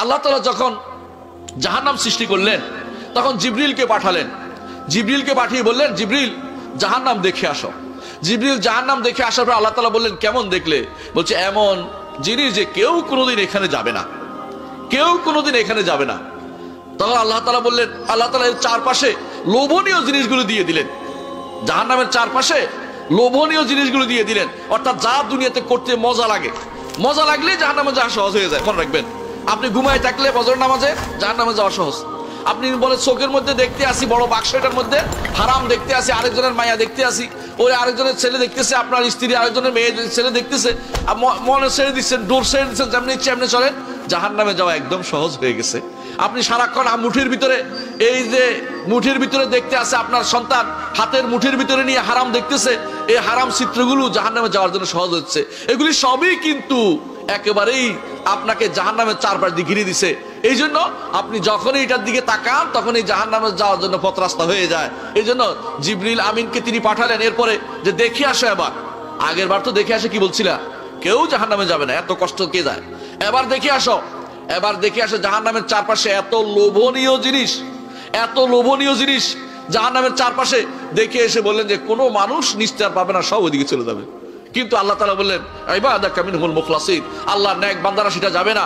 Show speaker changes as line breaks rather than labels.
আল্লাহ তাআলা যখন জাহান্নাম সৃষ্টি করলেন তখন জিবরিলকে পাঠালেন। জিবরিলকে পাঠিয়ে বললেন, জিবরিল জাহান্নাম দেখে আসো। জিবরিল জাহান্নাম দেখে আসার পর আল্লাহ তাআলা বললেন, কেমন দেখলে? বলছে, এমন জিনিস যে কেউ কোনোদিন এখানে যাবে না, কেউ কোনোদিন এখানে যাবে না। তখন আল্লাহ তাআলা বললেন, আল্লাহ তাআলা এর চারপাশে লোভনীয় জিনিসগুলো দিয়ে দিলেন। জাহান্নামের চারপাশে লোভনীয় জিনিসগুলো দিয়ে দিলেন, অর্থাৎ যা দুনিয়াতে করতে মজা লাগে, মজা লাগলে জাহান্নামে যাওয়া সহজ হয়ে যায়। মনে রাখবেন, আপনি ঘুমায় থাকলে ফজর নামাজে জাহান্নামে যাওয়া সহজ। আপনি বলে চোখের মধ্যে দেখতে আসি বড় বাক্সটার মধ্যে হারাম দেখতে আসি, আরেকজনের মায়া দেখতে আসি, ওই আরেকজনের ছেলে দেখতেছে, আপনার স্ত্রী আরেকজনের মেয়ে ছেলে দেখতেছে, মনে ছেড়ে দিচ্ছেন, ডোর ছেড়ে দিচ্ছেন, যেমনি ইচ্ছে এমনি চলেন, জাহান্নামে যাওয়া একদম সহজ হয়ে গেছে। আপনি সারাক্ষণ মুঠির ভিতরে, এই যে মুঠির ভিতরে দেখতে আসে আপনার সন্তান, হাতের মুঠির ভিতরে নিয়ে হারাম দেখতেছে, এই হারাম চিত্রগুলো জাহান্নামে যাওয়ার জন্য সহজ হচ্ছে। এগুলি সবই কিন্তু একেবারেই আপনাকে জাহান্নামের চারপাশ দিয়ে ঘিরে দিছে। এই জন্য আপনি যখনই এটার দিকে তাকান তখনই জাহান্নামে যাওয়ার জন্য পথ রাস্তা হয়ে যায়। এই জন্য জিবরিল আমিনকে তিনি পাঠালেন এরপরে যে দেখে আসো। এবার আগের বার তো দেখে আসে কি বলছিলা, কেউ জাহান্নামে যাবে না, এত কষ্ট কে যায়, এবার দেখে আসো। এবার দেখে আসো জাহান্নামের চারপাশে এত লোভনীয় জিনিস, এত লোভনীয় জিনিস জাহান্নামের চারপাশে। দেখে এসে বললেন যে কোনো মানুষ নিস্তার পাবে না, সব ওদিকে চলে যাবে। কিন্তু আল্লাহ তাআলা বললেন, ইবাদাকা মিনহুল মুখলাসিন, আল্লাহর নেক বান্দারা সেটা যাবে না।